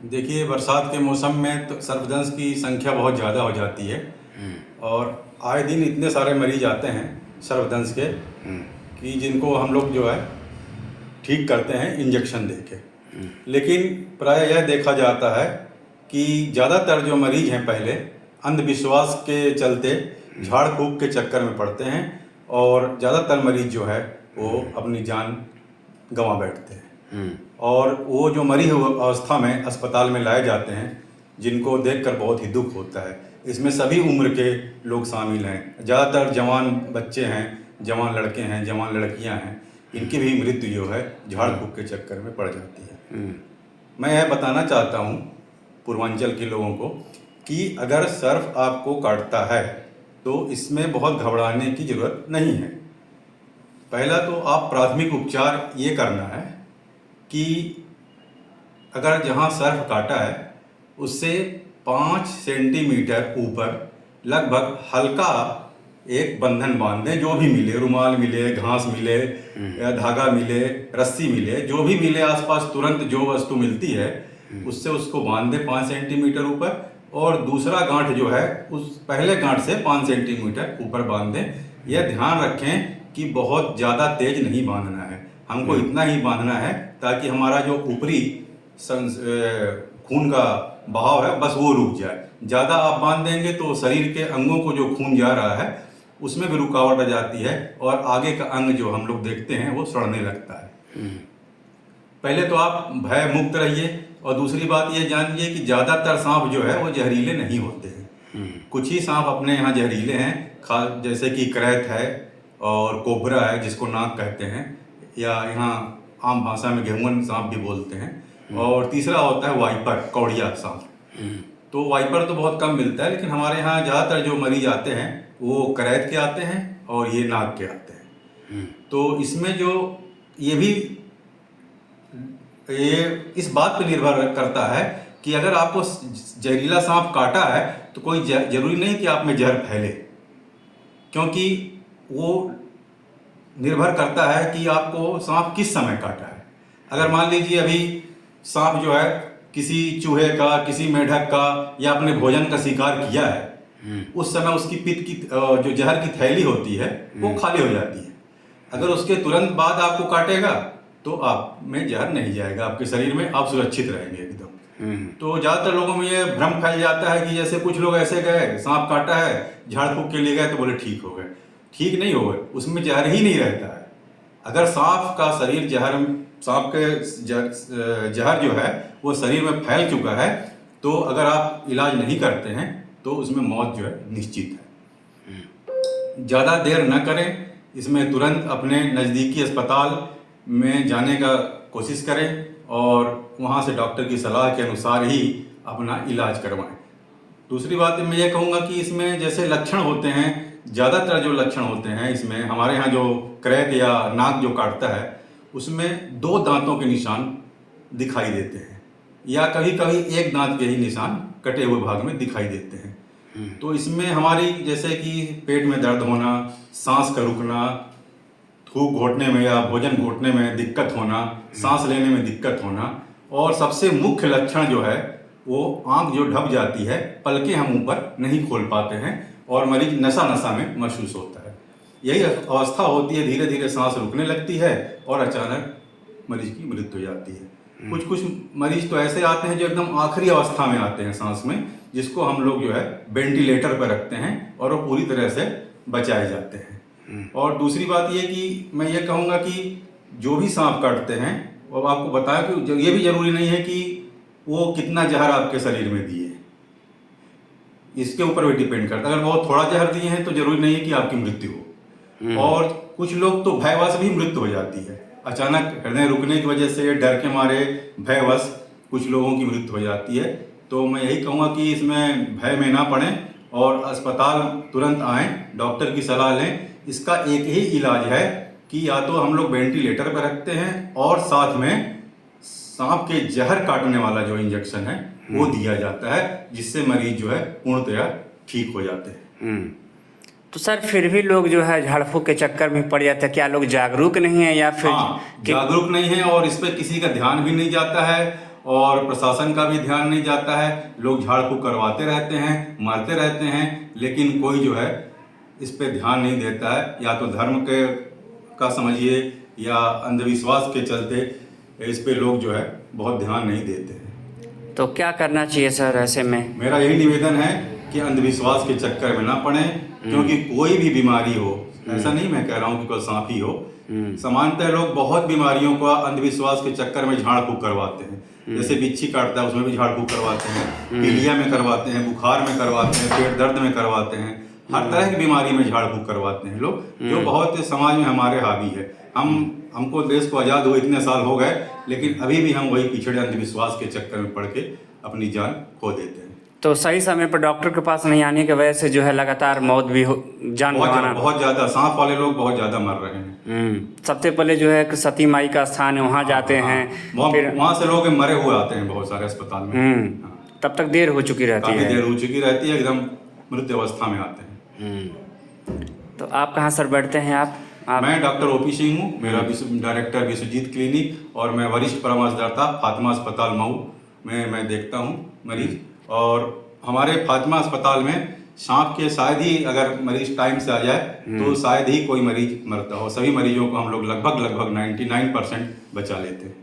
देखिए, बरसात के मौसम में तो सर्पदंश की संख्या बहुत ज़्यादा हो जाती है और आए दिन इतने सारे मरीज आते हैं सर्पदंश के कि जिनको हम लोग जो है ठीक करते हैं इंजेक्शन देके। लेकिन प्राय यह देखा जाता है कि ज़्यादातर जो मरीज हैं पहले अंधविश्वास के चलते झाड़ फूक के चक्कर में पड़ते हैं और ज़्यादातर मरीज जो है वो अपनी जान गंवा बैठते हैं। और वो जो मरी हुई अवस्था में अस्पताल में लाए जाते हैं, जिनको देखकर बहुत ही दुख होता है। इसमें सभी उम्र के लोग शामिल हैं, ज़्यादातर जवान बच्चे हैं, जवान लड़के हैं, जवान लड़कियां हैं। इनकी भी मृत्यु जो है झाड़ फूक के चक्कर में पड़ जाती है। मैं यह बताना चाहता हूँ पूर्वांचल के लोगों को कि अगर सर्प आपको काटता है तो इसमें बहुत घबराने की ज़रूरत नहीं है। पहला तो आप प्राथमिक उपचार ये करना है कि अगर जहाँ सर्प काटा है उससे 5 सेंटीमीटर ऊपर लगभग हल्का एक बंधन बांध दें। जो भी मिले, रुमाल मिले, घास मिले या धागा मिले, रस्सी मिले, जो भी मिले आसपास तुरंत जो वस्तु मिलती है उससे उसको बांध दें 5 सेंटीमीटर ऊपर। और दूसरा गांठ जो है उस पहले गांठ से 5 सेंटीमीटर ऊपर बांध दें। यह ध्यान रखें कि बहुत ज़्यादा तेज नहीं बांधना है, हमको इतना ही बांधना है ताकि हमारा जो ऊपरी खून का बहाव है बस वो रुक जाए। ज़्यादा आप बांध देंगे तो शरीर के अंगों को जो खून जा रहा है उसमें भी रुकावट आ जाती है और आगे का अंग जो हम लोग देखते हैं वो सड़ने लगता है। पहले तो आप भय मुक्त रहिए और दूसरी बात ये जानिए कि ज़्यादातर सांप जो है वो जहरीले नहीं होते हैं। कुछ ही सांप अपने यहाँ जहरीले हैं, खास जैसे कि करैत है और कोबरा है जिसको नाग कहते हैं, या यहाँ आम भाषा में घेंगुअन सांप भी बोलते हैं। और तीसरा होता है वाइपर, कौड़िया सांप। तो वाइपर तो बहुत कम मिलता है, लेकिन हमारे यहाँ ज़्यादातर जो मरीज आते हैं वो करैत के आते हैं और ये नाग के आते हैं। तो इसमें जो ये इस बात पर निर्भर करता है कि अगर आपको जहरीला सांप काटा है तो कोई जरूरी नहीं कि आप में जहर फैले, क्योंकि वो निर्भर करता है कि आपको सांप किस समय काटा है। अगर मान लीजिए अभी सांप जो है किसी चूहे का, किसी मेढक का या अपने भोजन का शिकार किया है, उस समय उसकी पित्त की जो जहर की थैली होती है वो खाली हो जाती है। अगर उसके तुरंत बाद आपको काटेगा तो आप में जहर नहीं जाएगा, आपके शरीर में आप सुरक्षित रहेंगे एकदम। तो ज़्यादातर लोगों में ये भ्रम फैल जाता है कि जैसे कुछ लोग ऐसे गए, सांप काटा है, झाड़ फूक के लिए गए तो बोले ठीक हो गए। ठीक नहीं हो गए, उसमें जहर ही नहीं रहता है। अगर सांप का शरीर सांप के जहर जो है वो शरीर में फैल चुका है तो अगर आप इलाज नहीं करते हैं तो उसमें मौत जो है निश्चित है। ज़्यादा देर न करें, इसमें तुरंत अपने नज़दीकी अस्पताल में जाने का कोशिश करें और वहाँ से डॉक्टर की सलाह के अनुसार ही अपना इलाज करवाएं। दूसरी बात मैं ये कहूँगा कि इसमें जैसे लक्षण होते हैं, ज़्यादातर जो लक्षण होते हैं इसमें हमारे यहाँ जो करैत या नाग जो काटता है उसमें 2 दांतों के निशान दिखाई देते हैं या कभी कभी एक दांत के ही निशान कटे हुए भाग में दिखाई देते हैं। तो इसमें हमारी जैसे कि पेट में दर्द होना, सांस का रुकना, थूक घोटने में या भोजन घोटने में दिक्कत होना, सांस लेने में दिक्कत होना, और सबसे मुख्य लक्षण जो है वो आंख जो ढप जाती है, पलकें हम ऊपर नहीं खोल पाते हैं और मरीज नशा नशा में महसूस होता है। यही अवस्था होती है, धीरे धीरे सांस रुकने लगती है और अचानक मरीज की मृत्यु हो जाती है। कुछ मरीज तो ऐसे आते हैं जो एकदम आखिरी अवस्था में आते हैं सांस में, जिसको हम लोग जो है वेंटिलेटर पर रखते हैं और वो पूरी तरह से बचाए जाते हैं। और दूसरी बात ये कि मैं ये कहूँगा कि जो भी सांप काटते हैं वो आपको बताया कि ये भी जरूरी नहीं है कि वो कितना जहर आपके शरीर में दिए, इसके ऊपर भी डिपेंड करता है। अगर बहुत थोड़ा जहर दिए हैं तो जरूरी नहीं है कि आपकी मृत्यु हो। और कुछ लोग तो भयवश भी मृत्यु हो जाती है, अचानक हृदय रुकने की वजह से, डर के मारे भयवश कुछ लोगों की मृत्यु हो जाती है। तो मैं यही कहूँगा कि इसमें भय में ना पड़ें और अस्पताल तुरंत आएँ, डॉक्टर की सलाह लें। इसका एक ही इलाज है कि या तो हम लोग वेंटिलेटर पर रखते हैं और साथ में सांप के जहर काटने वाला जो इंजेक्शन है वो दिया जाता है, जिससे मरीज जो है पूर्णतया ठीक हो जाते हैं। तो सर फिर भी लोग जो है झाड़ फूक के चक्कर में पड़ जाते हैं, क्या लोग जागरूक नहीं है या फिर जागरूक नहीं है और इस पर किसी का ध्यान भी नहीं जाता है। और प्रशासन का भी ध्यान नहीं जाता है। लोग झाड़ फूक करवाते रहते हैं, मारते रहते हैं, लेकिन कोई जो है इस पे ध्यान नहीं देता है। या तो धर्म के का समझिए या अंधविश्वास के चलते इस पे लोग जो है बहुत ध्यान नहीं देते हैं। तो क्या करना चाहिए सर ऐसे में? मेरा यही निवेदन है कि अंधविश्वास के चक्कर में ना पड़े, क्योंकि कोई भी बीमारी हो, ऐसा नहीं मैं कह रहा हूँ कि कोई सांप ही हो, सामान्यतः लोग बहुत बीमारियों को अंधविश्वास के चक्कर में झाड़ फूक करवाते हैं। जैसे बिच्छी काटता है उसमें भी झाड़ फूक करवाते हैं, पीलिया में करवाते हैं, बुखार में करवाते हैं, पेट दर्द में करवाते हैं, हर तरह की बीमारी में झाड़ फूक करवाते हैं लोग, जो बहुत समाज में हमारे हावी है। हमको देश को आज़ाद हुए इतने साल हो गए, लेकिन अभी भी हम वही पिछड़े अंधविश्वास के चक्कर में पड़ के अपनी जान खो देते हैं। तो सही समय पर डॉक्टर के पास नहीं आने की वजह से जो है लगातार मौत भी हो, जान गंवाना। बहुत ज़्यादा सांप वाले लोग बहुत ज़्यादा मर रहे हैं। सबसे पहले जो है कि सती माई का स्थान है, वहाँ जाते हैं, फिर वहाँ से लोग मरे हुए आते हैं बहुत सारे अस्पताल में। तब तक देर हो चुकी रहती काफी है। देर हो चुकी रहती है, एकदम मृत अवस्था में आते हैं। तो आप कहाँ सर बैठते हैं? आप मैं डॉक्टर ओपी सिंह हूँ, मेरा डायरेक्टर विश्वजीत क्लिनिक, और मैं वरिष्ठ परामर्शदाता फातिमा अस्पताल मऊ में मैं देखता हूँ मरीज। और हमारे फातिमा अस्पताल में सांप के शायद ही अगर मरीज टाइम से आ जाए तो शायद ही कोई मरीज मरता हो। सभी मरीजों को हम लोग लगभग 99% बचा लेते हैं।